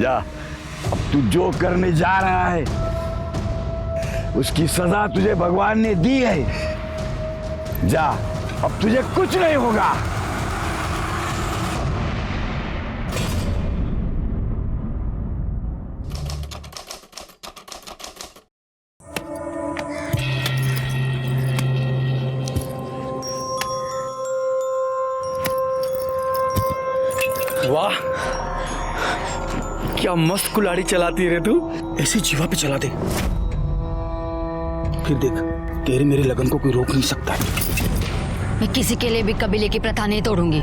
जा, अब तू जो करने जा रहा है उसकी सजा तुझे भगवान ने दी है। जा, अब तुझे कुछ नहीं होगा। वाह, क्या मस्त कुल्हाड़ी चलाती है रे तू। ऐसे जीवा पे चला दे, फिर देख तेरे मेरे लगन को कोई रोक नहीं सकता है। मैं किसी के लिए भी कबीले की प्रथा नहीं तोड़ूंगी।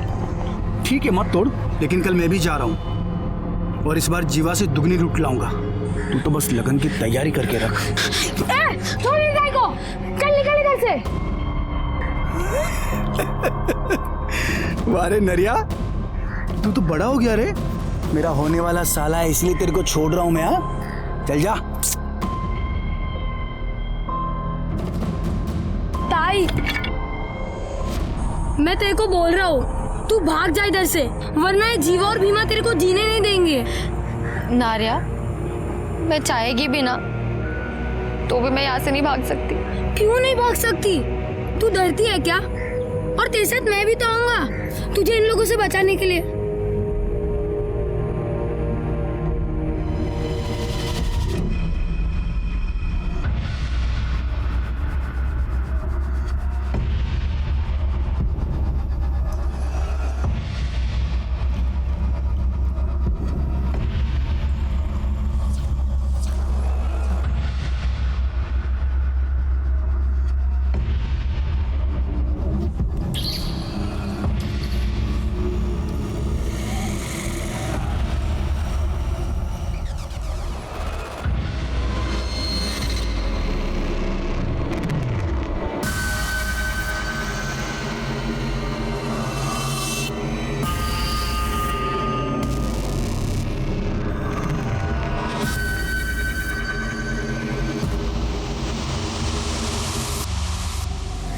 ठीक है मत तोड़, लेकिन कल मैं भी जा रहा हूँ और इस बार जीवा से दुगनी लूट लाऊंगा। तू तो बस लगन की तैयारी करके रख। छोड़ गाय को, चल निकल इधर से। वारे नरिया, तू तो बड़ा हो गया रे। मेरा होने वाला साला है, इसलिए तेरे को छोड़ रहा हूं मैं। हाँ, चल जा। ताई, मैं तेरे को बोल रहा हूँ, तू भाग जा इधर से, वरना ये जीवा और भीमा तेरे को जीने नहीं देंगे। नारिया, मैं चाहेगी भी ना तो भी मैं यहाँ से नहीं भाग सकती। क्यों नहीं भाग सकती? तू डरती है क्या? और तेरे साथ मैं भी तो आऊंगा तुझे इन लोगों से बचाने के लिए।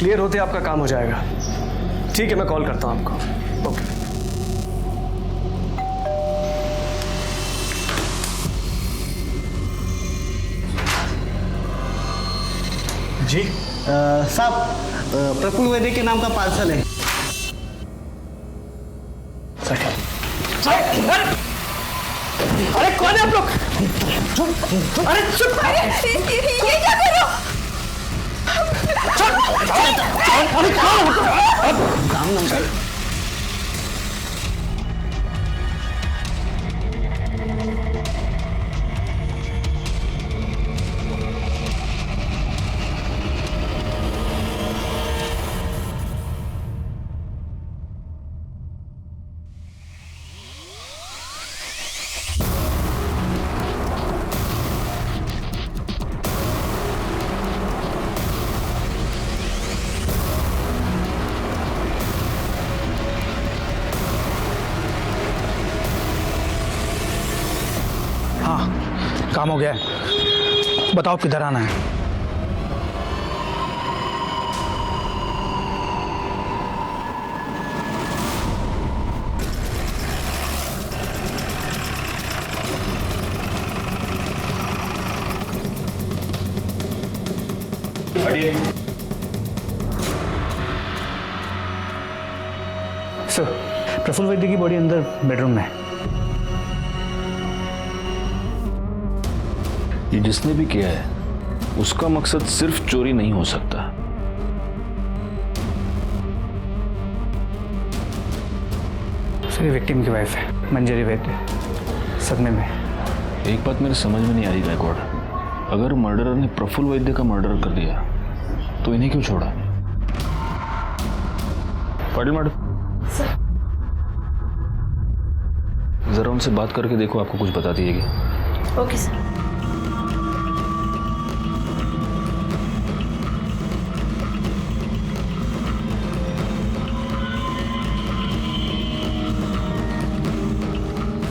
क्लियर होते आपका काम हो जाएगा। ठीक है, मैं कॉल करता हूं आपको। ओके। जी साहब, प्रफुल्ल वैद्य के नाम का पार्सल है। अरे कौन है आप लोग? अरे चुप! ये क्या कर रहे हो? काम हो गया है, बताओ किधर आना है। सर, प्रफुल्ल वैद्य की बॉडी अंदर बेडरूम में है। ये जिसने भी किया है उसका मकसद सिर्फ चोरी नहीं हो सकता। सर, ये विक्टिम की वाइफ है, मंजरी वैद्य, सदमे में। एक बात मेरे समझ में नहीं आ रही गायकवाड़, अगर मर्डरर ने प्रफुल्ल वैद्य का मर्डर कर दिया तो इन्हें क्यों छोड़ा? पाटिल मैडम, जरा उनसे बात करके देखो, आपको कुछ बता दिएगी। Okay sir.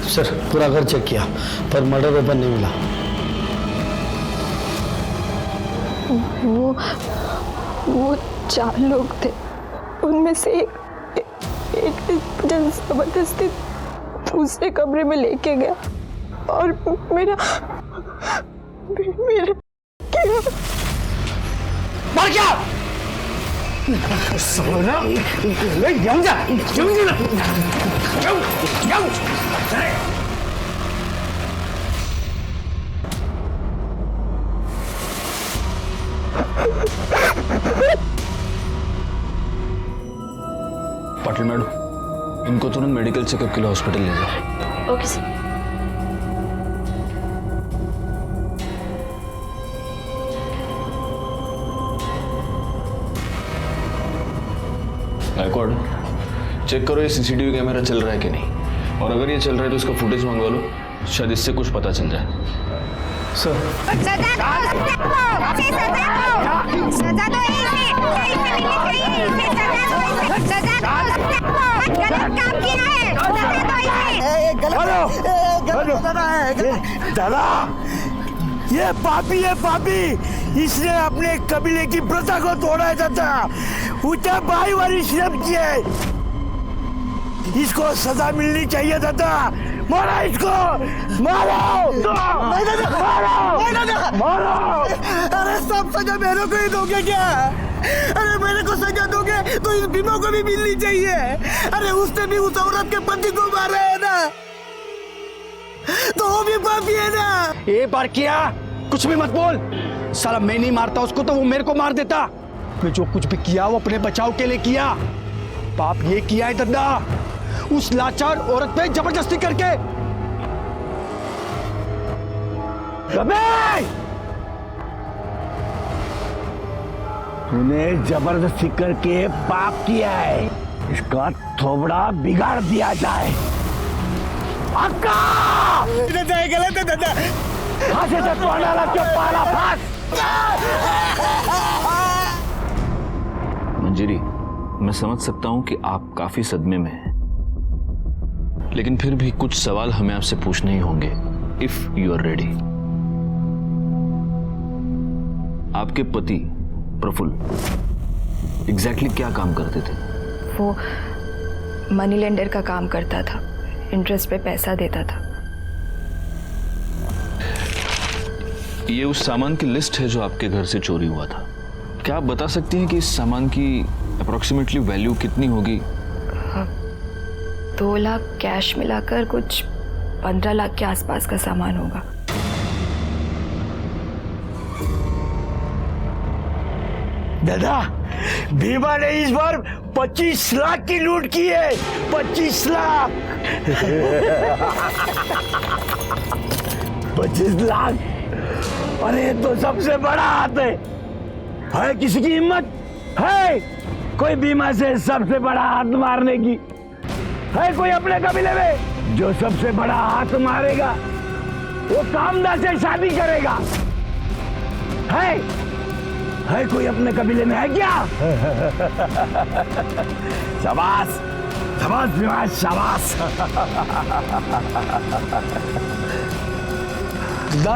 सर, पूरा घर चेक किया पर मर्डर वेपन नहीं मिला। वो 4 लोग थे, उनमें से एक जबरदस्ती दूसरे कमरे में लेके गया। और मेरा मर क्या सोना ले जाऊं जा जाऊं पाटिल मैडम, इनको तुरंत मेडिकल चेकअप के लिए हॉस्पिटल ले जाओ। Okay sir. गायकवाड़, चेक करो ये सीसीटीवी कैमरा चल रहा है कि नहीं, और अगर ये चल रहा है तो इसका फुटेज मंगवा लो, शायद इससे कुछ पता चल जाए। सर दादा, ये पापी इसने अपने कबीले की प्रथा को तोड़ा है दादा। उसे भाई वाली श्रम की है, इसको सजा मिलनी चाहिए दादा। मारो इसको, मारो मारो। अरे सब सजा मेरे को ही दोगे क्या? अरे मेरे को सजा दोगे तो इस भीमा को भी मिलनी चाहिए। अरे उसने भी उस औरत के पति को मारा है ना, तो वो भी पापी है ना। एक बार किया कुछ भी मत बोल। साला मैं नहीं मारता उसको तो वो मेरे को मार देता। मैं जो कुछ भी किया वो अपने बचाव के लिए किया। पाप ये किया है दद्दा, उस लाचार औरत पे जबरदस्ती करके। तूने जबरदस्ती करके पाप किया है, इसका थोबड़ा बिगाड़ दिया जाए। अक्का! गलत है दादा। फांसी से तोड़ना क्यों पाला फांस? मंजीरी, मैं समझ सकता हूं कि आप काफी सदमे में हैं, लेकिन फिर भी कुछ सवाल हमें आपसे पूछने ही होंगे, इफ यू आर रेडी। आपके पति प्रफुल्ल एग्जैक्टली क्या काम करते थे? वो मनी लेंडर का काम करता था, इंटरेस्ट पे पैसा देता था। ये उस सामान की लिस्ट है जो आपके घर से चोरी हुआ था। क्या आप बता सकती हैं कि इस सामान की अप्रोक्सीमेटली वैल्यू कितनी होगी? 2 लाख कैश मिलाकर कुछ 15 लाख के आसपास का सामान होगा। दादा, भीमा ने इस बार 25 लाख की लूट की है। 25 लाख 25 लाख। अरे ये तो सबसे बड़ा हाथ है किसी की हिम्मत है कोई भीमा से सबसे बड़ा हाथ मारने की? है कोई अपने कबीले में जो सबसे बड़ा हाथ मारेगा वो कामदा से शादी करेगा? है कोई अपने कबीले में? है क्या? शाबाश शाबाश भीमा, शाबाश। दादा,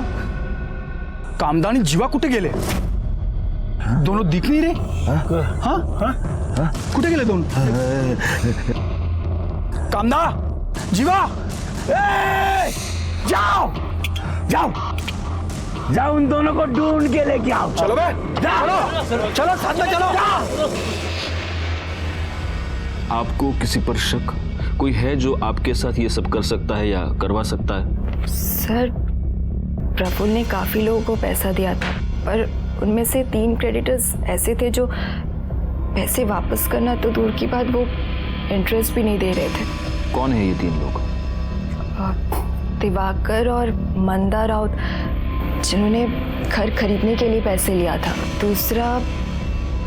कामदानी जीवा कुठे गेले? दोनों दिख नहीं रहे। हाँ कुठे गेले दोनों? कामदा, जीवा, जाओ जाओ जाओ, उन दोनों को ढूंढ के लेके आओ। चलो बे, चलो चलो साथ में चलो। आपको किसी पर शक कोई है जो आपके साथ ये सब कर सकता है या करवा सकता है? सर, प्रफुल्ल ने काफ़ी लोगों को पैसा दिया था, पर उनमें से 3 क्रेडिटर्स ऐसे थे जो पैसे वापस करना तो दूर की बात, वो इंटरेस्ट भी नहीं दे रहे थे। कौन है ये 3 लोग? दिवाकर और मंदा राउत, जिन्होंने घर खरीदने के लिए पैसे लिया था। दूसरा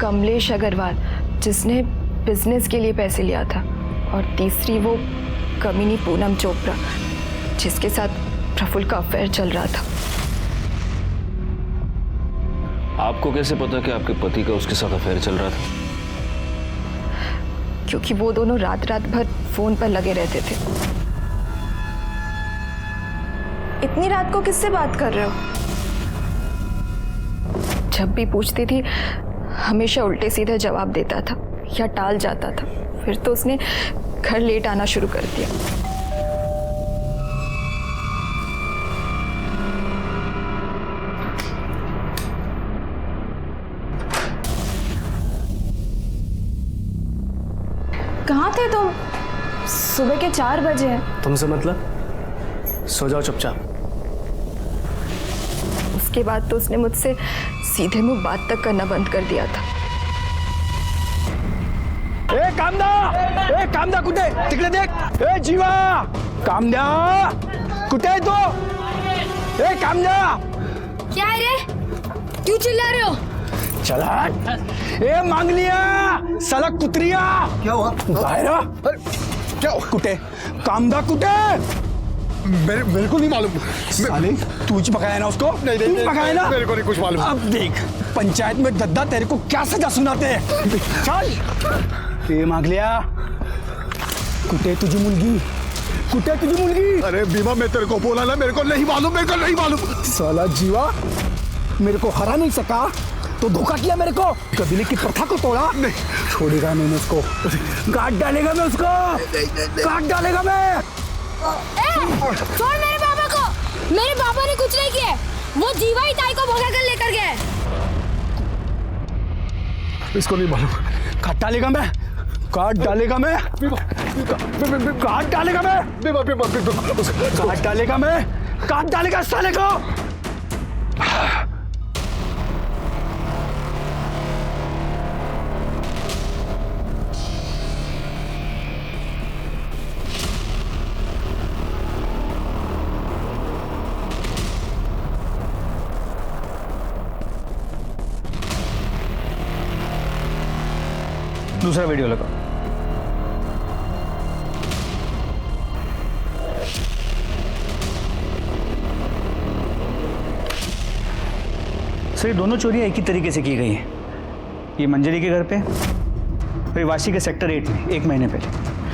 कमलेश अग्रवाल, जिसने बिजनेस के लिए पैसे लिया था। और तीसरी वो कमीनी पूनम चोपड़ा, जिसके साथ प्रफुल्ल का अफेयर चल रहा था। आपको कैसे पता कि आपके पति का उसके साथ अफेयर चल रहा था? क्योंकि वो दोनों रात भर फोन पर लगे रहते थे। इतनी रात को किससे बात कर रहे हो? जब भी पूछती थी हमेशा उल्टे सीधे जवाब देता था या टाल जाता था। फिर तो उसने घर लेट आना शुरू कर दिया। कहाँ थे तुम? सुबह के 4 बजे हैं। तुमसे मतलब? सो जाओ चुपचाप। उसके बाद तो उसने मुझसे सीधे मुंह बात तक करना बंद कर दिया था। ए कामदा कुठे? तिकडे देख। ए जीवा, कामदा कुठे आहे तो? ए कामदा, क्या है रे? क्यों चिल्ला रहे हो? चला। ए मांगलिया, साला कुत्रिया, क्या हुआ? बाहेर आ. क्या हुआ? कुठे? कामदा कुठे? मेरे को नहीं मालूम। साले तूच पकाया ना उसको? नहीं, तूच पकाया ना? मेरे को नहीं कुछ मालूम। अब देख, पंचायत में दद्दा तेरे को क्या सजा सुनाते हैं। चल। ए मांगलिया, कुठे तुझी मुलगी? कुठे तुझी मुलगी? अरे भीमा, मैं तेरे को बोला ना, मेरे को नहीं मालूम। साला जीवा, मेरे को हरा नहीं सका तो धोखा किया मेरे को। कबीले की प्रथा को तोड़ा। नहीं, छोड़ेगा नहीं मैं उसको, काट डालेगा मैं उसको, काट डालेगा मैं। छोड़ मेरे पापा को। मेरे पापा ने कुछ नहीं किया। वो जीवा ही ताई को भगा कर लेकर गए। इसको नहीं मालूम। काट डालेगा मैं, काट डालेगा मैं, काट डालेगा मैं, काट डालेगा मैं, काट डालेगा साले को। दूसरा वीडियो लगाओ। सर, ये दोनों चोरियां एक ही तरीके से की गई हैं। ये मंजरी के घर पे, फिर वाशी के सेक्टर 8 में 1 महीने पहले।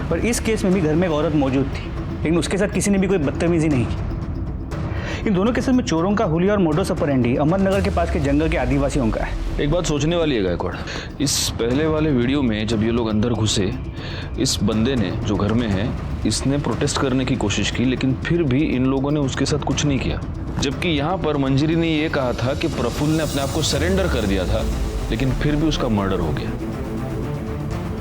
और इस केस में भी घर में एक औरत मौजूद थी, लेकिन उसके साथ किसी ने भी कोई बदतमीजी नहीं की। इन दोनों केसेस में चोरों का हुलिया और मोडस ऑपरेंडी अहमदनगर के पास के जंगल के आदिवासियों का है। एक बात सोचने वाली है गायकवाड़, इस पहले वाले वीडियो में जब ये लोग अंदर घुसे, इस बंदे ने जो घर में है, इसने प्रोटेस्ट करने की कोशिश की, लेकिन फिर भी इन लोगों ने उसके साथ कुछ नहीं किया। जबकि यहाँ पर मंजरी ने ये कहा था कि प्रफुल्ल ने अपने आप को सरेंडर कर दिया था, लेकिन फिर भी उसका मर्डर हो गया।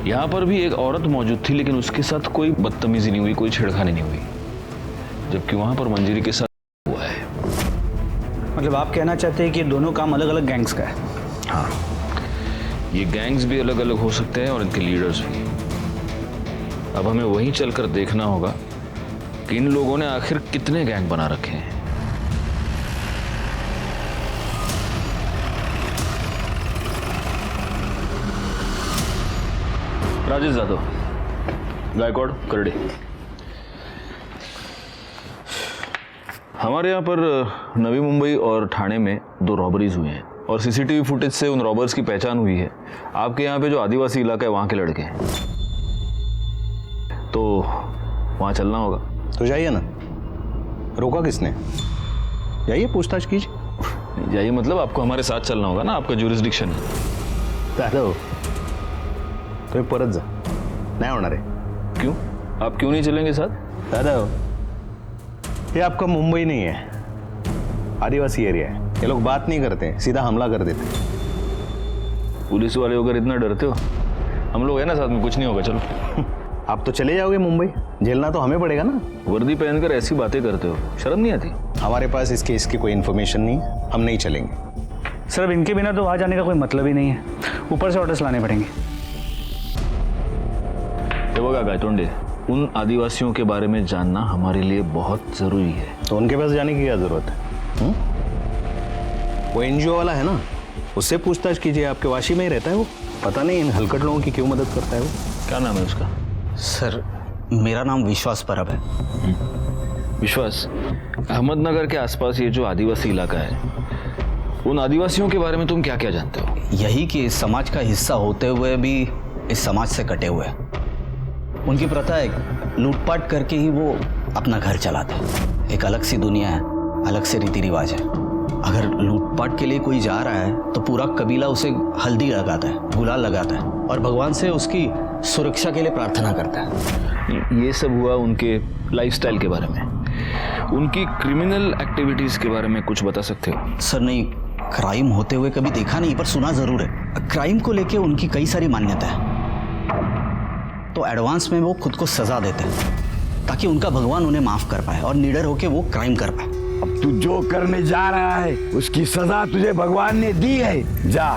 यहाँ पर भी एक औरत मौजूद थी, लेकिन उसके साथ कोई बदतमीजी नहीं हुई, कोई छेड़खानी नहीं हुई, जबकि वहां पर मंजरी के साथ हुआ है। मतलब आप कहना चाहते हैं कि ये दोनों काम अलग अलग गैंग्स का है? हाँ, ये गैंग्स भी अलग अलग हो सकते हैं और इनके लीडर्स भी। अब हमें वहीं चलकर देखना होगा कि इन लोगों ने आखिर कितने गैंग बना रखे हैं। राजेश जाधव, गायकवाड़, करडे। हमारे यहाँ पर नवी मुंबई और ठाणे में 2 रॉबरीज हुई हैं और सीसीटीवी फुटेज से उन रॉबर्स की पहचान हुई है। आपके यहाँ पे जो आदिवासी इलाका है वहाँ के लड़के हैं, तो वहाँ चलना होगा। तो जाइए ना, रोका किसने? जाइए, पूछताछ कीजिए। जाइए मतलब आपको हमारे साथ चलना होगा ना, आपका ज्यूरिसडिक्शन है। दादा तुम्ही परत जा, नाही होणार आहे। क्यों? आप क्यों नहीं चलेंगे साथ? दादा ये आपका मुंबई नहीं है, आदिवासी एरिया है। ये लोग बात नहीं करते, सीधा हमला कर देते। पुलिस वाले होकर इतना डरते हो? हम लोग है ना साथ में, कुछ नहीं होगा, चलो। आप तो चले जाओगे मुंबई, झेलना तो हमें पड़ेगा ना। वर्दी पहनकर ऐसी बातें करते हो, शर्म नहीं आती? हमारे पास इस केस की कोई इन्फॉर्मेशन नहीं, हम नहीं चलेंगे। सर, अब इनके बिना तो वहाँ जाने का कोई मतलब ही नहीं है, ऊपर से ऑर्डर्स लाने पड़ेंगे। बघा गायतोंडे, उन आदिवासियों के बारे में जानना हमारे लिए बहुत जरूरी है। तो उनके पास जाने की क्या जरूरत है? वो एनजीओ वाला है ना, उससे पूछताछ कीजिए। आपके वाशी में ही रहता है वो, पता नहीं इन हलकट लोगों की क्यों मदद करता है वो। क्या नाम है उसका? सर, मेरा नाम विश्वास परब है। विश्वास, अहमदनगर के आसपास ये जो आदिवासी इलाका है, उन आदिवासियों के बारे में तुम क्या क्या जानते हो? यही कि इस समाज का हिस्सा होते हुए भी इस समाज से कटे हुए हैं। उनकी प्रथा है, लूटपाट करके ही वो अपना घर चलाते हैं। एक अलग सी दुनिया है, अलग से रीति रिवाज है। अगर लूटपाट के लिए कोई जा रहा है तो पूरा कबीला उसे हल्दी लगाता है, गुलाल लगाता है और भगवान से उसकी सुरक्षा के लिए प्रार्थना करता है। ये सब हुआ उनके लाइफस्टाइल के बारे में। उनकी क्रिमिनल एक्टिविटीज के बारे में कुछ बता सकते हो? सर नहीं, क्राइम होते हुए कभी देखा नहीं, पर सुना जरूर है। क्राइम को लेके उनकी कई सारी मान्यता है। तो एडवांस में वो खुद को सजा देते हैं ताकि उनका भगवान उन्हें माफ कर पाए और निडर होकर वो क्राइम कर पाए। अब तू जो करने जा रहा है उसकी सजा तुझे भगवान ने दी है। जा,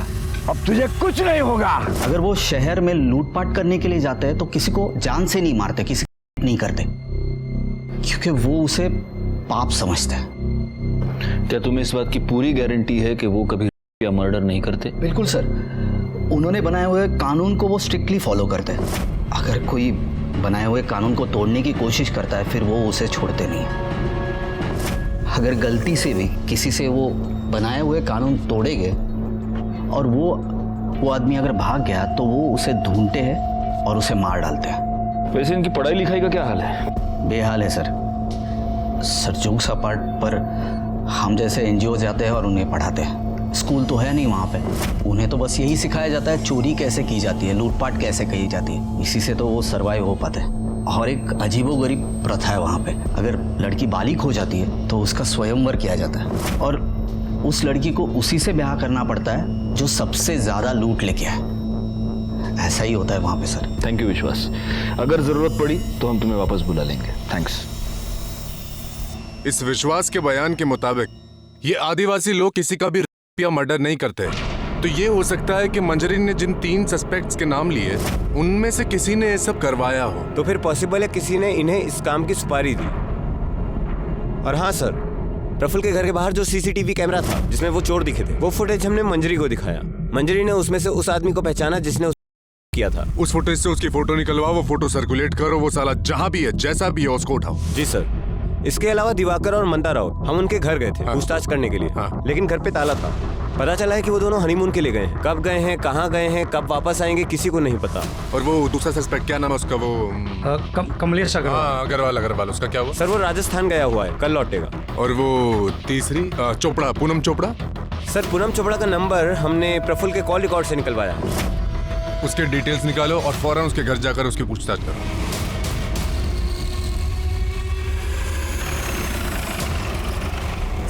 अब तुझे कुछ नहीं होगा। अगर वो शहर में लूटपाट करने के लिए जाते हैं तो किसी को जान से नहीं मारते, किसी को नहीं करते, क्योंकि वो उसे पाप समझते हैं। क्या तुम्हें इस बात की पूरी गारंटी है कि वो कभी या मर्डर नहीं करते? बिल्कुल सर, उन्होंने बनाए हुए कानून को वो स्ट्रिक्टली फॉलो करते हैं। अगर कोई बनाए हुए कानून को तोड़ने की कोशिश करता है फिर वो उसे छोड़ते नहीं। अगर गलती से भी किसी से वो बनाए हुए कानून तोड़ेंगे और वो आदमी अगर भाग गया तो वो उसे ढूंढते हैं और उसे मार डालते हैं। वैसे इनकी पढ़ाई लिखाई का क्या हाल है? बेहाल है सर। जोक्स अपार्ट, पर हम जैसे एनजीओ जाते हैं और उन्हें पढ़ाते हैं। स्कूल तो है नहीं वहाँ पे, उन्हें तो बस यही सिखाया जाता है चोरी कैसे की जाती है, लूटपाट कैसे की जाती है। इसी से तो वो सर्वाइव हो पाते हैं। और एक अजीबोगरीब प्रथा है वहाँ पे, अगर लड़की बालिग हो जाती है तो उसका स्वयंवर किया जाता है और उस लड़की को उसी से ब्याह करना पड़ता है जो सबसे ज़्यादा लूट लेके आए। ऐसा ही होता है वहाँ पे सर। थैंक यू विश्वास, अगर ज़रूरत पड़ी तो हम तुम्हें वापस बुला लेंगे। थैंक्स। इस विश्वास के बयान के मुताबिक ये आदिवासी लोग किसी का भी रेप या मर्डर नहीं करते, तो ये हो सकता है कि मंजरी ने जिन 3 सस्पेक्ट्स के नाम लिए उनमें से किसी ने ये सब करवाया हो। तो फिर पॉसिबल है किसी ने इन्हें इस काम की सुपारी दी। और हाँ सर, प्रफुल्ल के घर के बाहर जो सीसीटीवी कैमरा था जिसमें वो चोर दिखे थे, वो फुटेज हमने मंजरी को दिखाया। मंजरी ने उसमें से उस आदमी को पहचाना जिसने किया था। उस फुटेज से उसकी फोटो निकलवाओ, वो फोटो सर्कुलेट करो, वो साला जहां भी है जैसा भी है उसको उठाओ। जी सर। इसके अलावा दिवाकर और मंदा राव, हम उनके घर गए थे पूछताछ करने के लिए, लेकिन घर पे ताला था। पता चला है कि वो दोनों हनीमून के लिए गए हैं। कब गए हैं, कहाँ गए हैं, कब वापस आएंगे, किसी को नहीं पता। और वो दूसरा सस्पेक्ट क्या नाम है उसका? वो कमलेश अग्रवाल। अग्रवाल उसका क्या हुआ? सर वो राजस्थान गया हुआ है, कल लौटेगा। और वो तीसरी चोपड़ा, पूनम चोपड़ा? सर पूनम चोपड़ा का नंबर हमने प्रफुल्ल के कॉल रिकॉर्ड से निकलवाया। उसके डिटेल्स निकालो और फौरन उसके घर जाकर उसकी पूछताछ करो।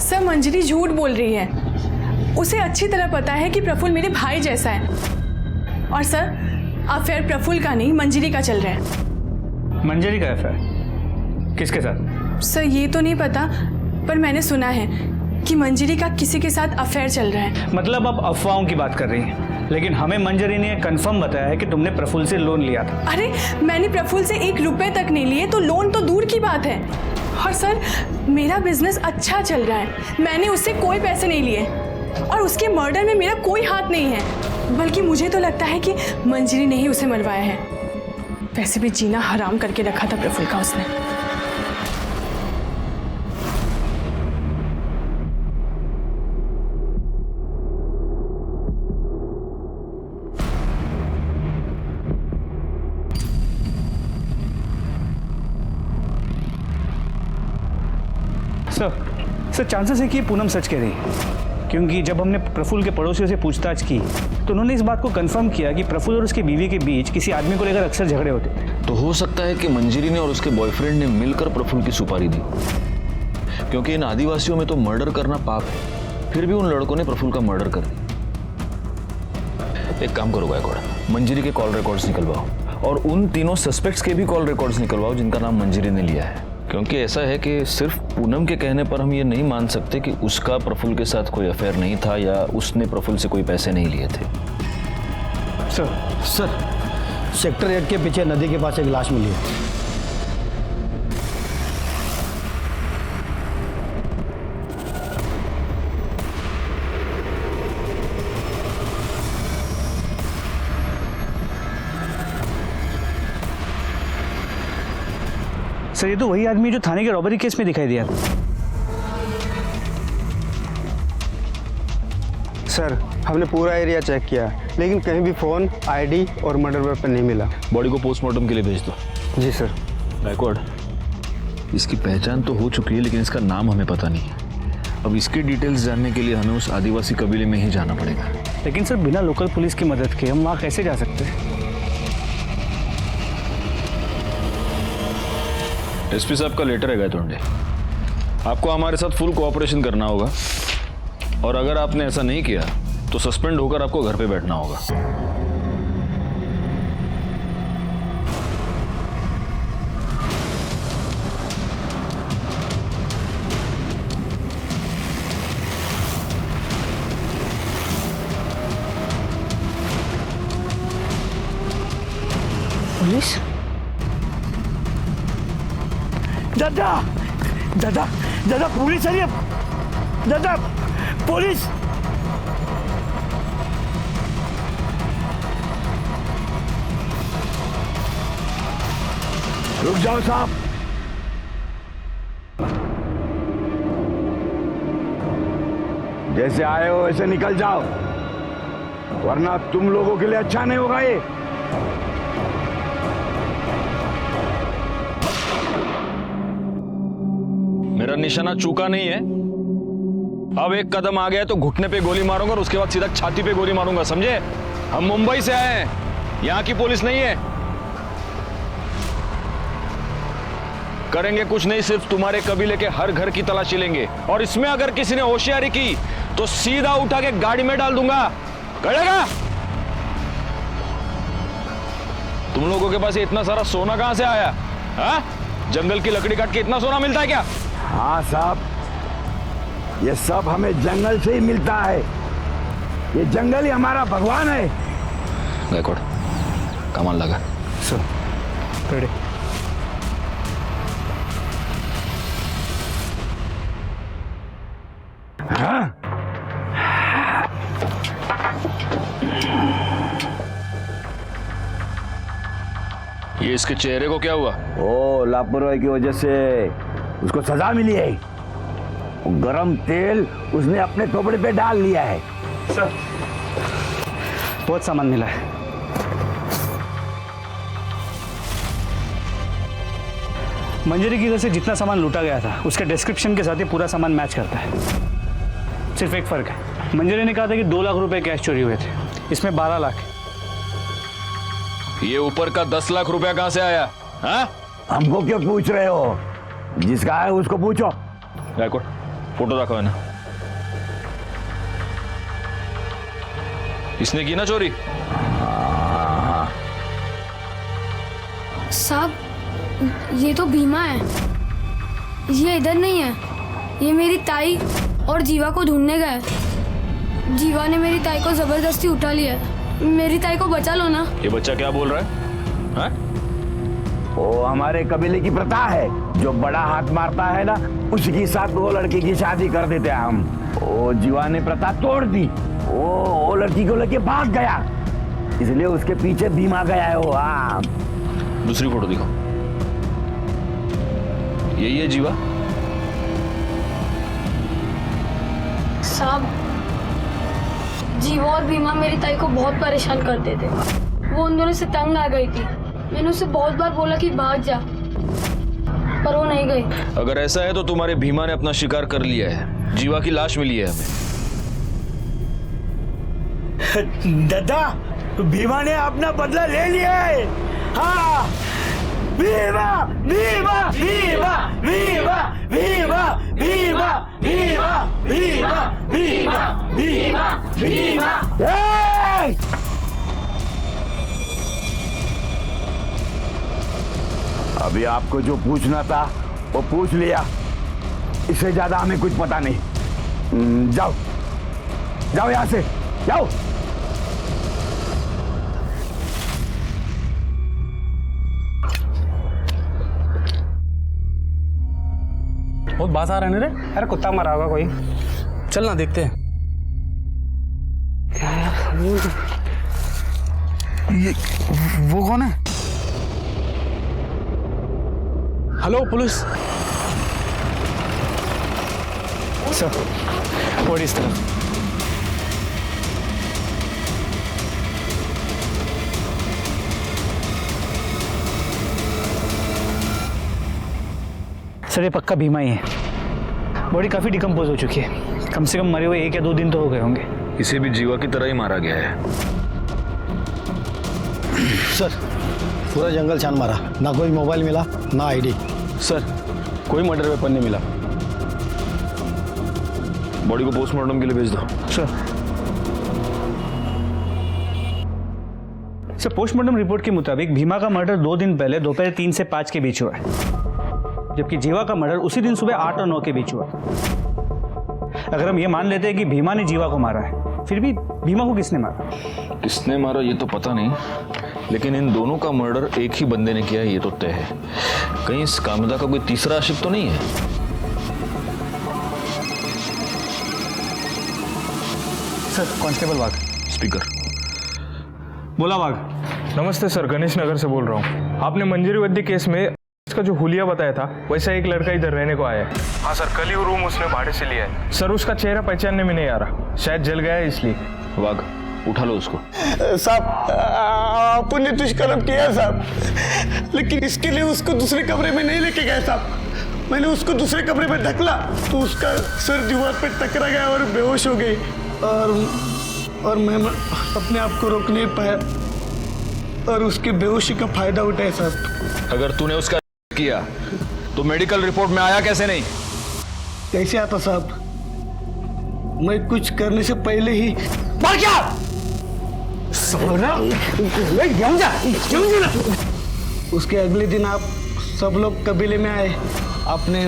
सर मंजरी झूठ बोल रही है। उसे अच्छी तरह पता है कि प्रफुल्ल मेरे भाई जैसा है। और सर अफेयर प्रफुल्ल का नहीं मंजरी का चल रहा है। मंजरी का अफेयर किसके साथ? सर ये तो नहीं पता, पर मैंने सुना है कि मंजरी का किसी के साथ अफेयर चल रहा है। मतलब आप अफवाहों की बात कर रही हैं, लेकिन हमें मंजरी ने कंफर्म बताया है कि तुमने प्रफुल्ल से लोन लिया था। अरे मैंने प्रफुल्ल से 1 रुपए तक नहीं लिए, तो लोन तो दूर की बात है। और सर मेरा बिजनेस अच्छा चल रहा है, मैंने उससे कोई पैसे नहीं लिए और उसके मर्डर में मेरा कोई हाथ नहीं है। बल्कि मुझे तो लगता है कि मंजरी ने ही उसे मरवाया है। वैसे भी जीना हराम करके रखा था प्रफुल्ल का उसने। सर चांसेस है कि पूनम सच कह रही है, क्योंकि जब हमने प्रफुल्ल के पड़ोसियों से पूछताछ की तो उन्होंने इस बात को कंफर्म किया कि प्रफुल्ल और उसकी बीवी के बीच किसी आदमी को लेकर अक्सर झगड़े होते थे। तो हो सकता है कि मंजरी ने और उसके बॉयफ्रेंड ने मिलकर प्रफुल्ल की सुपारी दी, क्योंकि इन आदिवासियों में तो मर्डर करना पाप है, फिर भी उन लड़कों ने प्रफुल्ल का मर्डर कर दिया। एक काम करो गायकवाड़, मंजरी के कॉल रिकॉर्ड्स निकलवाओ और उन तीनों सस्पेक्ट्स के भी कॉल रिकॉर्ड्स निकलवाओ जिनका नाम मंजरी ने लिया है। क्योंकि ऐसा है कि सिर्फ पूनम के कहने पर हम ये नहीं मान सकते कि उसका प्रफुल्ल के साथ कोई अफेयर नहीं था या उसने प्रफुल्ल से कोई पैसे नहीं लिए थे। सर सेक्टर 8 के पीछे नदी के पास एक लाश मिली है। सर ये तो वही आदमी जो थाने के रॉबरी केस में दिखाई दिया था। सर हमने पूरा एरिया चेक किया लेकिन कहीं भी फ़ोन, आईडी और मर्डर वेपन नहीं मिला। बॉडी को पोस्टमार्टम के लिए भेज दो। जी सर। गायकवाड़, इसकी पहचान तो हो चुकी है लेकिन इसका नाम हमें पता नहीं है। अब इसकी डिटेल्स जानने के लिए हमें उस आदिवासी कबीले में ही जाना पड़ेगा। लेकिन सर बिना लोकल पुलिस की मदद के हम वहाँ कैसे जा सकते हैं? एसपी साहब का लेटर है गायतोंडे, आपको हमारे साथ फुल कोऑपरेशन करना होगा और अगर आपने ऐसा नहीं किया तो सस्पेंड होकर आपको घर पे बैठना होगा। पुलिस? दादा दादा दादा पुलिस आ रही है दादा पुलिस। रुक जाओ साहब। जैसे आए हो वैसे निकल जाओ, वरना तुम लोगों के लिए अच्छा नहीं होगा ये। मेरा निशाना चूका नहीं है। अब एक कदम आ गया तो घुटने पे गोली मारूंगा और उसके बाद सीधा छाती पे गोली मारूंगा, समझे? हम मुंबई से आए हैं, यहां की पुलिस नहीं है। करेंगे कुछ नहीं, सिर्फ तुम्हारे कबीले के हर घर की तलाशी लेंगे और इसमें अगर किसी ने होशियारी की तो सीधा उठा के गाड़ी में डाल दूंगा। करेगा? तुम लोगों के पास ये इतना सारा सोना कहां से आया? हाँ? जंगल की लकड़ी काट के इतना सोना मिलता है क्या? हाँ साहब, ये सब हमें जंगल से ही मिलता है। ये जंगल ही हमारा भगवान है। गायकवाड़, कमाल लगा। Sir ready. हाँ? ये इसके चेहरे को क्या हुआ? ओ, लापरवाही की वजह से उसको सजा मिली है। गरम तेल उसने अपने थोपड़े पे डाल लिया है। सर बहुत सामान मिला है। मंजरी की घर से जितना सामान लूटा गया था उसके डिस्क्रिप्शन के साथ ही पूरा सामान मैच करता है। सिर्फ एक फर्क है, मंजरी ने कहा था कि 2 लाख रुपए कैश चोरी हुए थे, इसमें 12 लाख। ये ऊपर का 10 लाख रुपया कहां से आया? हाँ? हमको क्यों पूछ रहे हो? जिसका है उसको पूछो। गायकवाड़, फोटो रखो है ना। इसने की ना चोरी? साहब, ये तो भीमा है, ये इधर नहीं है। ये मेरी ताई और जीवा को ढूंढने गए। जीवा ने मेरी ताई को जबरदस्ती उठा लिया। मेरी ताई को बचा लो ना। ये बच्चा क्या बोल रहा है? हाँ? वो हमारे कबीले की प्रथा है, जो बड़ा हाथ मारता है ना उसके साथ वो लड़की की शादी कर देते हैं हम। वो जीवा ने प्रथा तोड़ दी। वो लड़की को लेके भाग गया, इसलिए उसके पीछे भीमा गया है वो। हाँ, दूसरी फोटो दिखाओ। यही है जीवा? साहब, जीवा और भीमा मेरी ताई को बहुत परेशान करते थे। वो उन दोनों से तंग आ गई थी। मैंने उसे बहुत बार बोला कि भाग जा, पर वो नहीं गई। अगर ऐसा है तो तुम्हारे भीमा ने अपना शिकार कर लिया है। जीवा की लाश मिली है हमें। दादा, भीमा ने अपना बदला ले लिया है। हाँ, भीमा भीमा भीमा भीमा भीमा भीमा भीमा भीमा भीमा भीमा भीमा। अभी आपको जो पूछना था वो पूछ लिया, इससे ज्यादा हमें कुछ पता नहीं। जाओ जाओ, यहां से जाओ। बहुत बात आ रहा है रे। अरे कुत्ता मरा होगा कोई, चल ना देखते हैं। ये वो कौन है? Hello police. सर और इस तरफ। सर ये पक्का भीमा ही है। बॉडी काफी डिकम्पोज हो चुकी है, कम से कम मरे हुए 1 या 2 दिन तो हो गए होंगे। इसे भी जीवा की तरह ही मारा गया है। सर पूरा जंगल छान मारा, ना कोई मोबाइल मिला ना आईडी। सर कोई मर्डर वेपन नहीं मिला। बॉडी को पोस्टमार्टम के लिए भेज दो। सर पोस्टमार्टम रिपोर्ट के मुताबिक भीमा का मर्डर 2 दिन पहले दोपहर 3 से 5 के बीच हुआ है, जबकि जीवा का मर्डर उसी दिन सुबह 8 और 9 के बीच हुआ। अगर हम ये मान लेते हैं कि भीमा ने जीवा को मारा है फिर भी भीमा को किसने मारा? किसने मारा ये तो पता नहीं, लेकिन इन दोनों का मर्डर एक ही बंदे ने किया है ये तो तय है। कहीं इस कामदा का कोई तीसरा आशिक तो नहीं है? सर, कांस्टेबल वाघ। स्पीकर। बोला वाघ। नमस्ते सर, गणेश नगर से बोल रहा हूँ। आपने मंजरी वद्दी केस में इसका जो हुलिया बताया था वैसा एक लड़का इधर रहने को आया है। हाँ सर, कल ही वो रूम उसने भाड़े से लिया है। सर उसका चेहरा पहचानने में नहीं आ रहा, शायद जल गया है इसलिए। वाघ, उठा लो उसको। साहब, आपने दुष्कर्म किया साहब, लेकिन इसके लिए उसको दूसरे कमरे में नहीं लेके गए साहब। मैंने उसको दूसरे कमरे में ढकला तो उसका सर दीवार पे टकरा गया और बेहोश हो गई, और मैं अपने आप को रोक नहीं पाया और उसकी बेहोशी का फायदा उठाया साहब। अगर तूने उसका किया तो मेडिकल रिपोर्ट में आया कैसे नहीं? कैसे आता साहब? मैं कुछ करने से पहले ही मर गया। उसके अगले दिन आप सब लोग कबीले में आए, आपने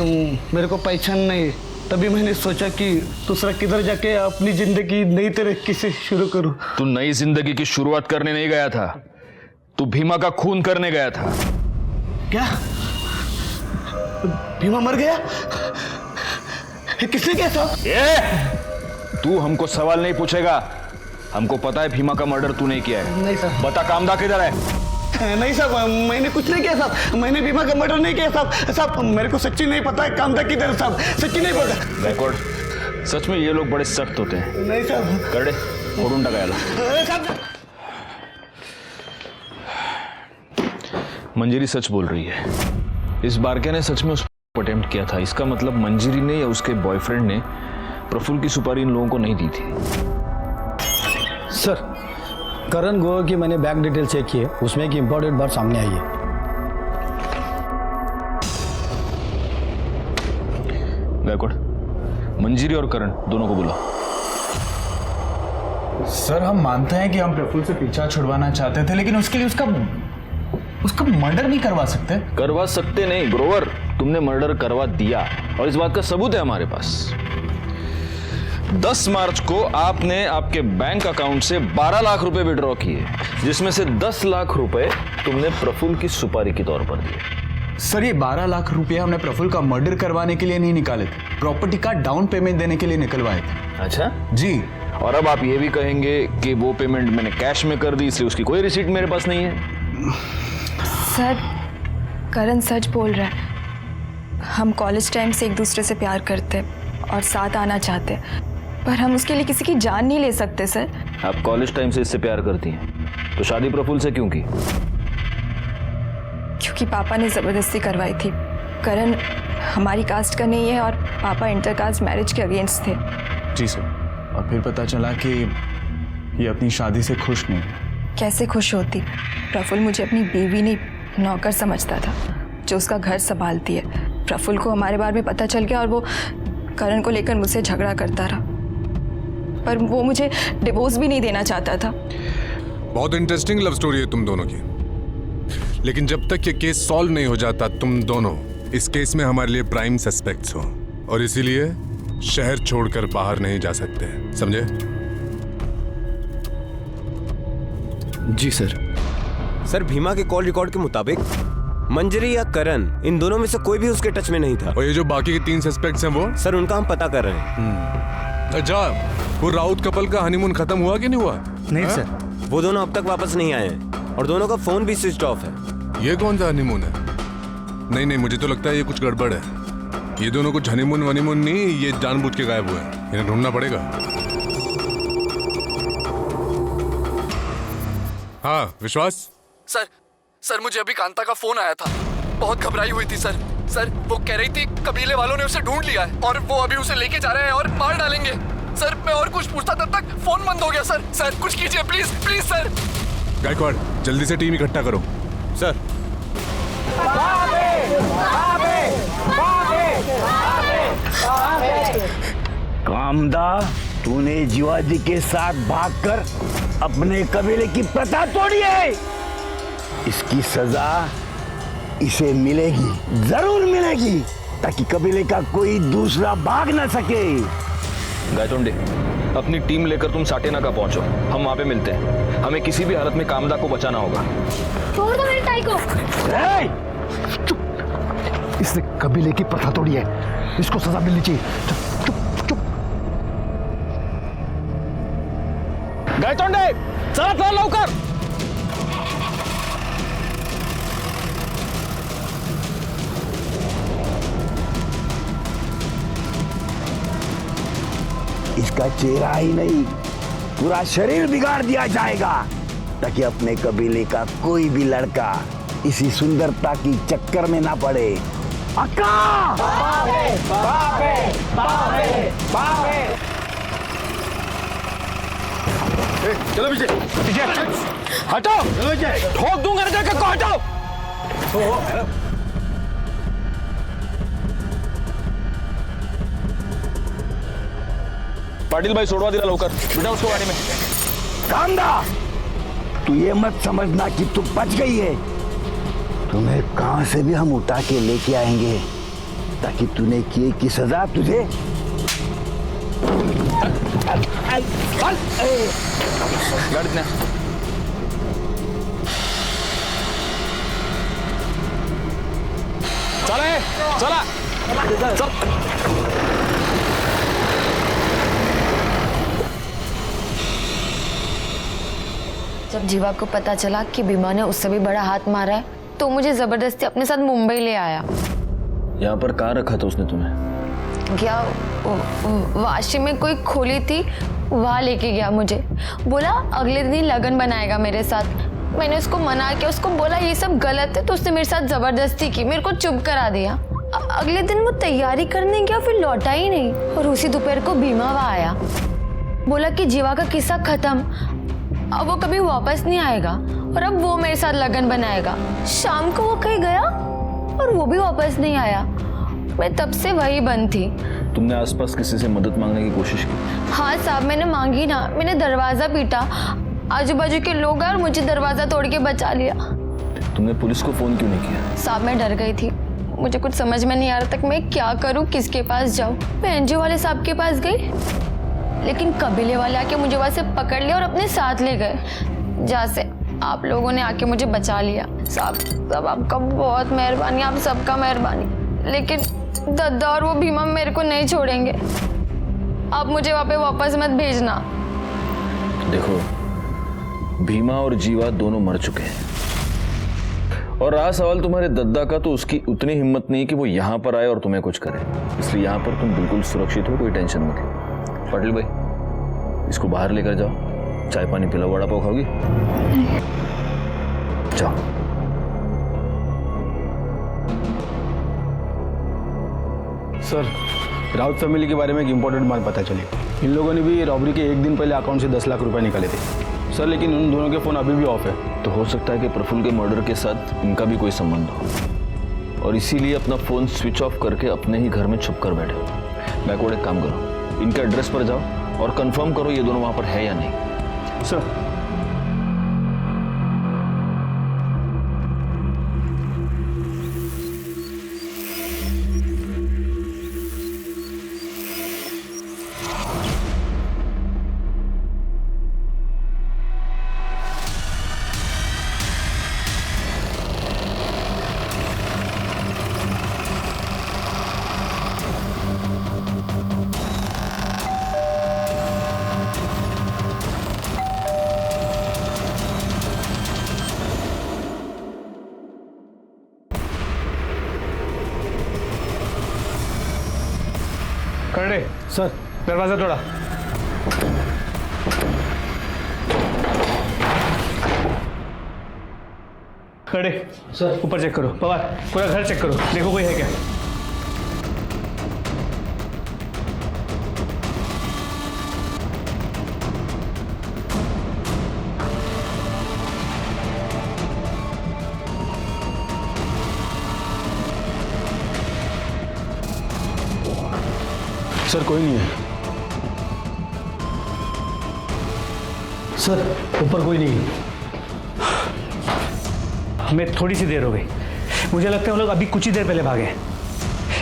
मेरे को पहचान नहीं, तभी मैंने सोचा कि दूसरा किधर जाके अपनी जिंदगी नई तरीके से शुरू करूं। तू नई जिंदगी की शुरुआत करने नहीं गया था, तू भीमा का खून करने गया था। क्या भीमा मर गया? किसने किया साहब? तू हमको सवाल नहीं पूछेगा, हमको पता है भीमा का मर्डर तू नहीं किया है। नहीं सर। बता कामदा किधर है? नहीं साहब, मैंने कुछ नहीं किया साहब, मैंने भीमा का मर्डर नहीं किया साहब। साहब मेरे को सच्ची नहीं पता है कामदा किधर है साहब, सच्ची नहीं पता। रिकॉर्ड, सच में ये लोग बड़े सख्त होते हैं। नहीं साहब। करडे फोड़ून टाकायला। मंजरी सच बोल रही है, इस बारके ने सच में उस पर अटेम्प्ट किया था। इसका मतलब मंजरी ने या उसके बॉयफ्रेंड ने प्रफुल्ल की सुपारी इन लोगों को नहीं दी थी। सर, करण गोवा की मैंने बैंक डिटेल चेक की है, उसमें एक इंपॉर्टेंट बात सामने आई है। गायकवाड़, मंजरी और करण दोनों को बुलाओ। सर, हम मानते हैं कि हम प्रफुल्ल से पीछा छुड़वाना चाहते थे, लेकिन उसके लिए उसका मर्डर नहीं करवा सकते। करवा सकते नहीं ग्रोवर, तुमने मर्डर करवा दिया और इस बात का सबूत है हमारे पास। 10 मार्च को आपने आपके बैंक अकाउंट से 12 लाख रुपए विड्रॉ किए, जिसमें से 10 लाख रुपए तुमने प्रफुल्ल की सुपारी के तौर पर दिए। सर, ये 12 लाख रुपए हमने प्रफुल्ल का मर्डर करवाने के लिए नहीं निकाले थे, प्रॉपर्टी का डाउन पेमेंट देने के लिए निकलवाए थे। अच्छा जी। और अब आप ये भी कहेंगे कि वो पेमेंट मैंने कैश में कर दी, इसलिए उसकी कोई रिसीट मेरे पास नहीं है। सर, करण सच बोल रहा है। हम कॉलेज टाइम से एक दूसरे से प्यार करते और साथ आना चाहते, पर हम उसके लिए किसी की जान नहीं ले सकते सर। आप कॉलेज टाइम से इससे प्यार करती हैं, तो शादी प्रफुल्ल से क्यों की? क्योंकि पापा ने ज़बरदस्ती करवाई थी। करण हमारी कास्ट का नहीं है और पापा इंटरकास्ट मैरिज के अगेंस्ट थे। जी सर। और फिर पता चला कि ये अपनी शादी से खुश नहीं। कैसे खुश होती? प्रफुल्ल मुझे अपनी बीवी नहीं नौकर समझता था, जो उसका घर संभालती है। प्रफुल्ल को हमारे बारे में पता चल गया और वो करण को लेकर मुझसे झगड़ा करता रहा, पर वो मुझे डिवोर्स भी नहीं देना चाहता था। बहुत इंटरेस्टिंग लव स्टोरी है तुम दोनों की, लेकिन जब तक ये केस सॉल्व नहीं हो जाता, तुम दोनों इस केस में हमारे लिए प्राइम सस्पेक्ट्स हो और इसीलिए शहर छोड़कर बाहर नहीं जा सकते, समझे? जी सर। सर, भीमा के कॉल रिकॉर्ड के मुताबिक मंजरी या करण, इन दोनों में से कोई भी उसके टच में नहीं था। और ये जो बाकी के 3 सस्पेक्ट्स हैं वो? सर, उनका हम पता कर रहे हैं। अच्छा, वो राउत कपल का हनीमून खत्म हुआ कि नहीं हुआ? नहीं सर, वो दोनों अब तक वापस नहीं आए हैं और दोनों का फोन भी स्विच ऑफ है। ये कौन सा हनीमून है? नहीं, मुझे तो लगता है ये कुछ गड़बड़ है। ये दोनों कुछ हनीमून वनीमून नहीं, ये जानबूझ के गायब हुए हैं। इन्हें ढूंढना पड़ेगा। हाँ, विश्वास? सर, मुझे अभी कांता का फोन आया था। बहुत घबराई हुई थी सर। वो कह रही थी कबीले वालों ने उसे ढूंढ लिया है और वो अभी उसे लेके जा रहे हैं और मार डालेंगे। सर, मैं और कुछ पूछता तब तक फोन बंद हो गया। सर, कुछ कीजिए प्लीज प्लीज सर। गायकवाड़, जल्दी से टीम इकट्ठा करो। सर। कामदा, तूने जीवाजी के साथ भागकर अपने कबीले की प्रथा तोड़ी है। इसकी सजा इसे मिलेगी, जरूर मिलेगी, ताकि कबीले का कोई दूसरा भाग न सके। गायतोंडे, अपनी टीम लेकर तुम साटेना का पहुंचो, हम वहां पे मिलते हैं। हमें किसी भी हालत में कामदा को बचाना होगा। छोड़ दो मेरी ताई को। इसने कबीले की प्रथा तोड़ी है, इसको सजा मिलनी चाहिए। चुप चुप चुप। गायतोंडे चला लवकर। इसका चेहरा ही नहीं, पूरा शरीर बिगाड़ दिया जाएगा ताकि अपने कबीले का कोई भी लड़का इसी सुंदरता की चक्कर में ना पड़े। अक्का! बाबे, बाबे, बाबे, बाबे। चलो पीछे पीछे हटो, ठोक दूंगा ना जाकर को, हटो। पाटिल भाई सोडवा दिला लवकर, बिठा उसको गाड़ी में। कामदा, तू ये मत समझना कि तू बच गई है। तुम्हें कहां से भी हम उठा के लेके आएंगे ताकि तूने किए की सजा तुझे। गाड़ी ने चले चला चल। जब जीवा को पता चला कि भीमा ने उससे भी बड़ा हाथ मारा है तो मुझे जबरदस्ती अपने साथ मुंबई ले आया। यहाँ पर कहाँ रखा था उसने तुम्हें? क्या वाशी में कोई खोली थी, वहाँ लेके गया मुझे। बोला अगले दिन ही लगन बनाएगा मेरे साथ। मैंने उसको मना किया, उसको बोला ये सब गलत है, तो उसने मेरे साथ जबरदस्ती की, मेरे को चुप करा दिया। अगले दिन वो तैयारी करने गया, फिर लौटा ही नहीं। और उसी दोपहर को भीमा वहाँ आया, बोला कि जीवा का किस्सा खत्म, अब वो कभी वापस नहीं आएगा और अब वो मेरे साथ लगन बनाएगा। शाम को वो कहीं गया और वो भी वापस नहीं आया। मैं तब से वही बंद थी। तुमने आसपास किसी से मदद मांगने की कोशिश की? हाँ साहब, मैंने मांगी ना, मैंने दरवाजा पीटा, आजू बाजू के लोग आए और मुझे दरवाजा तोड़ के बचा लिया। तुमने पुलिस को फोन क्यों नहीं किया? साहब मैं डर गई थी, मुझे कुछ समझ में नहीं आ रहा था कि मैं क्या करूँ, किसके पास जाऊँ। मैं एनजीओ वाले साहब के पास गई, लेकिन कबीले वाले आके मुझे वहां से पकड़ लिया और अपने साथ ले गए, जहाँ से आप लोगों ने आके मुझे बचा लिया। साहब आपका बहुत मेहरबानी, आप सबका मेहरबानी। लेकिन दद्दा और वो भीमा मेरे को नहीं छोड़ेंगे, आप मुझे वहां पे वापस मत भेजना। देखो, भीमा और जीवा दोनों मर चुके हैं और रहा सवाल तुम्हारे दद्दा का, तो उसकी उतनी हिम्मत नहीं कि वो यहाँ पर आए और तुम्हें कुछ करे। इसलिए यहाँ पर तुम बिल्कुल सुरक्षित हो, कोई टेंशन मत लो। पाटिल भाई, इसको बाहर लेकर जाओ, चाय पानी पिलाओ। वड़ा पाव खाओगी? जाओ। सर, राउत फैमिली के बारे में एक इम्पोर्टेंट बात पता चली। इन लोगों ने भी रॉबरी के एक दिन पहले अकाउंट से 10 लाख रुपए निकाले थे सर, लेकिन उन दोनों के फ़ोन अभी भी ऑफ है। तो हो सकता है कि प्रफुल्ल के मर्डर के साथ इनका भी कोई संबंध हो और इसीलिए अपना फ़ोन स्विच ऑफ करके अपने ही घर में छुप कर बैठे हो। बैकवर्ड एक काम करो, इनके एड्रेस पर जाओ और कंफर्म करो ये दोनों वहां पर है या नहीं। सर, करड़े सर, दरवाजा तोड़ा। करड़े सर, ऊपर चेक करो। पवार, पूरा घर चेक करो, देखो कोई है क्या। सर कोई नहीं है सर, ऊपर कोई नहीं है। हमें थोड़ी सी देर हो गई, मुझे लगता है वो लोग अभी कुछ ही देर पहले भागे।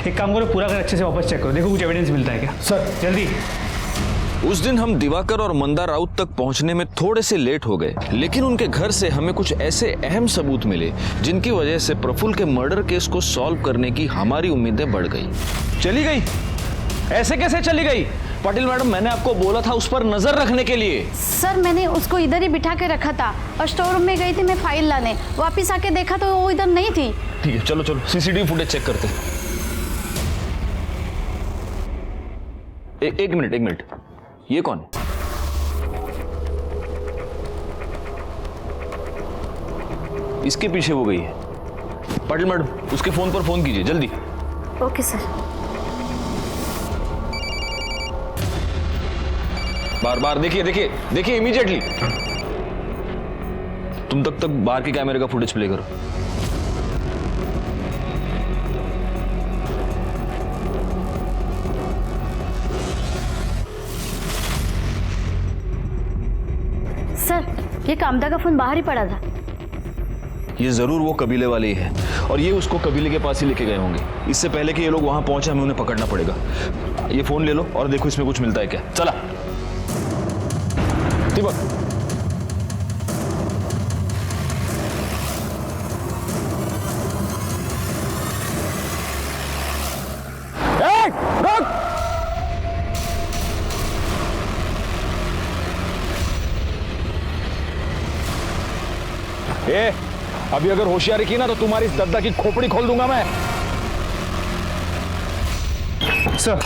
एक काम करो, पूरा घर अच्छे से वापस चेक करो, देखो कुछ एविडेंस मिलता है क्या। सर जल्दी। उस दिन हम दिवाकर और मंदा राउत तक पहुंचने में थोड़े से लेट हो गए, लेकिन उनके घर से हमें कुछ ऐसे अहम सबूत मिले जिनकी वजह से प्रफुल्ल के मर्डर केस को सॉल्व करने की हमारी उम्मीदें बढ़ गई। चली गई? ऐसे कैसे चली गई? पाटिल मैडम, मैंने आपको बोला था उस पर नजर रखने के लिए। सर मैंने उसको इधर ही बिठा के रखा था और स्टोर रूम में गई थी मैं फाइल लाने, वापस आके देखा तो वो इधर नहीं थी। ठीक है, चलो चलो सीसीटीवी फुटेज चेक करते हैं। एक मिनट, ये कौन है? इसके पीछे वो गई है। पाटिल मैडम, उसके फोन पर फोन कीजिए जल्दी। Okay sir. बार देखिए इमीडिएटली। तुम तक बाहर के कैमरे का फुटेज प्ले करो। सर ये कामदा का फोन बाहर ही पड़ा था। ये जरूर वो कबीले वाले ही है और ये उसको कबीले के पास ही लेके गए होंगे। इससे पहले कि ये लोग वहां पहुंचे हमें उन्हें पकड़ना पड़ेगा। ये फोन ले लो और देखो इसमें कुछ मिलता है क्या। चला दीपक। रुक! अभी अगर होशियारी की ना तो तुम्हारी इस दद्दा की खोपड़ी खोल दूंगा मैं। सर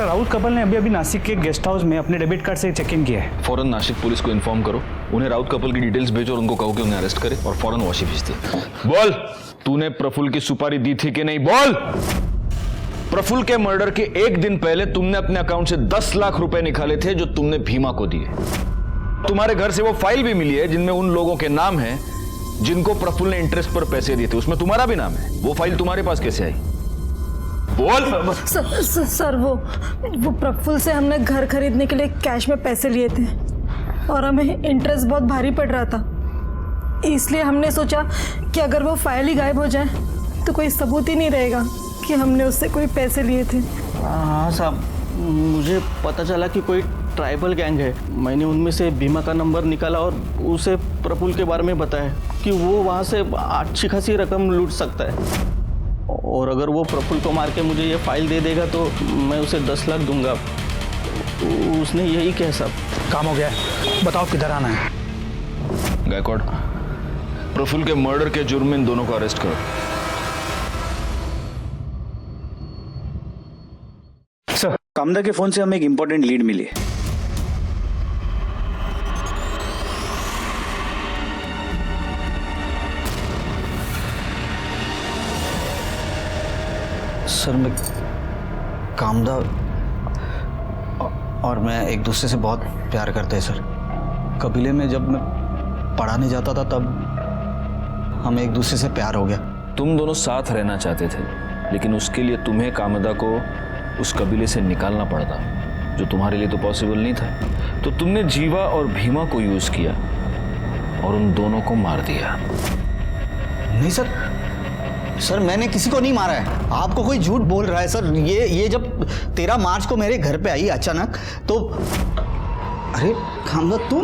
राउत कपल ने अभी नासिक के गेस्ट हाउस में अपने डेबिट कार्ड से चेक इन किया है। फौरन नासिक पुलिस को इन्फॉर्म करो, उन्हें राउत कपल की डिटेल्स भेजो और उनको कहो कि उन्हें अरेस्ट करे और फौरन वाशी भेज दे। बोल, तूने प्रफुल्ल की सुपारी दी थी कि नहीं? बोल। प्रफुल्ल के मर्डर के एक दिन पहले तुमने अपने अकाउंट से 10 लाख रुपए निकाले थे जो तुमने भीमा को दिए। तुम्हारे घर से वो फाइल भी मिली है जिनमें उन लोगों के नाम हैं जिनको प्रफुल्ल ने इंटरेस्ट पर पैसे दिए थे। उसमें तुम्हारा भी नाम है। वो फाइल तुम्हारे पास कैसे आई? बोल। सर वो प्रफुल्ल से हमने घर खरीदने के लिए कैश में पैसे लिए थे और हमें इंटरेस्ट बहुत भारी पड़ रहा था, इसलिए हमने सोचा कि अगर वो फाइल ही गायब हो जाए तो कोई सबूत ही नहीं रहेगा कि हमने उससे कोई पैसे लिए थे। हाँ साहब, मुझे पता चला कि कोई ट्राइबल गैंग है। मैंने उनमें से बीमा का नंबर निकाला और उसे प्रफुल्ल के बारे में बताया कि वो वहाँ से अच्छी खासी रकम लूट सकता है और अगर वो प्रफुल्ल को मार के मुझे ये फाइल दे देगा तो मैं उसे 10 लाख दूंगा। उसने यही कहा साहब। काम हो गया, बताओ किधर आना है। गायकवाड़, प्रफुल्ल के मर्डर के जुर्म में इन दोनों को अरेस्ट करो। सर, कामदा के फोन से हमें एक इंपॉर्टेंट लीड मिली है। सर, मैं कामदा और मैं एक दूसरे से बहुत प्यार करते हैं सर। कबीले में जब मैं पढ़ाने जाता था तब हमें एक दूसरे से प्यार हो गया। तुम दोनों साथ रहना चाहते थे, लेकिन उसके लिए तुम्हें कामदा को उस कबीले से निकालना पड़ता, जो तुम्हारे लिए तो पॉसिबल नहीं था। तो तुमने जीवा और भीमा को यूज किया और उन दोनों को मार दिया। नहीं सर, मैंने किसी को नहीं मारा है। आपको कोई झूठ बोल रहा है सर। ये जब 13 मार्च को मेरे घर पे आई अचानक तो अरे कामदा, तुम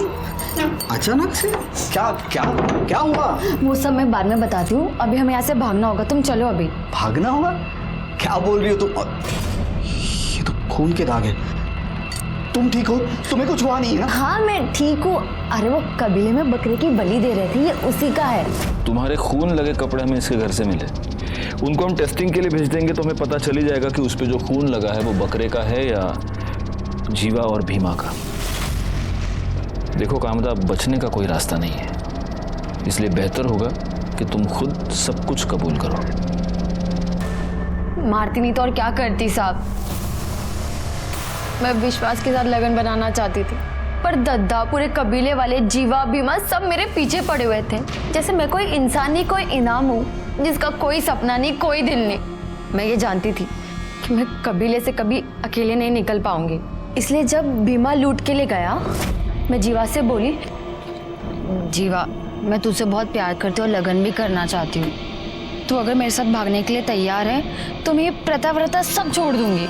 अचानक से क्या हुआ? वो सब मैं बाद में बताती हूँ। अभी हमें यहाँ से भागना होगा, तुम चलो अभी। भागना होगा? क्या बोल रही हो तुम? ये तो खून के दाग है। तुम ठीक हो? तुम्हें कुछ हुआ नहीं है ना? हाँ मैं ठीक हूँ। अरे वो कबीले में बकरे की बलि दे रहे थे, ये उसी का है। तुम्हारे खून लगे कपड़े हमें इसके घर से मिले। उनको हम टेस्टिंग के लिए भेज देंगे तो हमें पता चल ही जाएगा कि उस पे जो खून लगा है वो बकरे का है या जीवा और भीमा का। देखो कामदा, बचने का कोई रास्ता नहीं है, इसलिए बेहतर होगा कि तुम खुद सब कुछ कबूल करो। मारती नहीं तो और क्या करती साहब। मैं विश्वास के साथ लगन बनाना चाहती थी, पर दद्दा, पूरे कबीले वाले, जीवा, भीमा सब मेरे पीछे पड़े हुए थे, जैसे मैं कोई इंसान नहीं, कोई इनाम हूँ जिसका कोई सपना नहीं, कोई दिल नहीं। मैं ये जानती थी कि मैं कबीले से कभी अकेले नहीं निकल पाऊंगी, इसलिए जब भीमा लूट के लिए गया, मैं जीवा से बोली, जीवा मैं तुझसे बहुत प्यार करती हूँ और लगन भी करना चाहती हूँ। तू अगर मेरे साथ भागने के लिए तैयार है तो मैं ये प्रथा व्रता सब छोड़ दूंगी।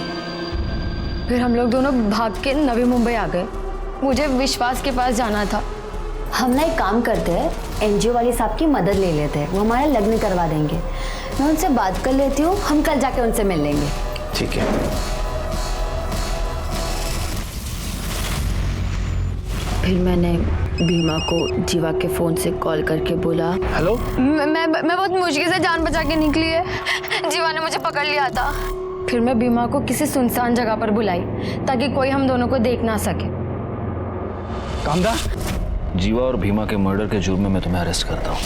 फिर हम लोग दोनों भाग के नवी मुंबई आ गए। मुझे विश्वास के पास जाना था। हम ना एक काम करते हैं, एनजीओ वाले साहब की मदद ले लेते हैं, वो हमारा लग्न करवा देंगे। मैं उनसे बात कर लेती हूँ, हम कल जाके उनसे मिल लेंगे। ठीक है। फिर मैंने बीमा को जीवा के फ़ोन से कॉल करके बोला, हेलो। मैं बहुत मुश्किल से जान बचा के निकली है। जीवा ने मुझे पकड़ लिया था। फिर मैं बीमा को किसी सुनसान जगह पर बुलाई ताकि कोई हम दोनों को देख ना सके। कामदा, जीवा और भीमा के मर्डर के जुर्म में मैं तुम्हें अरेस्ट करता हूँ।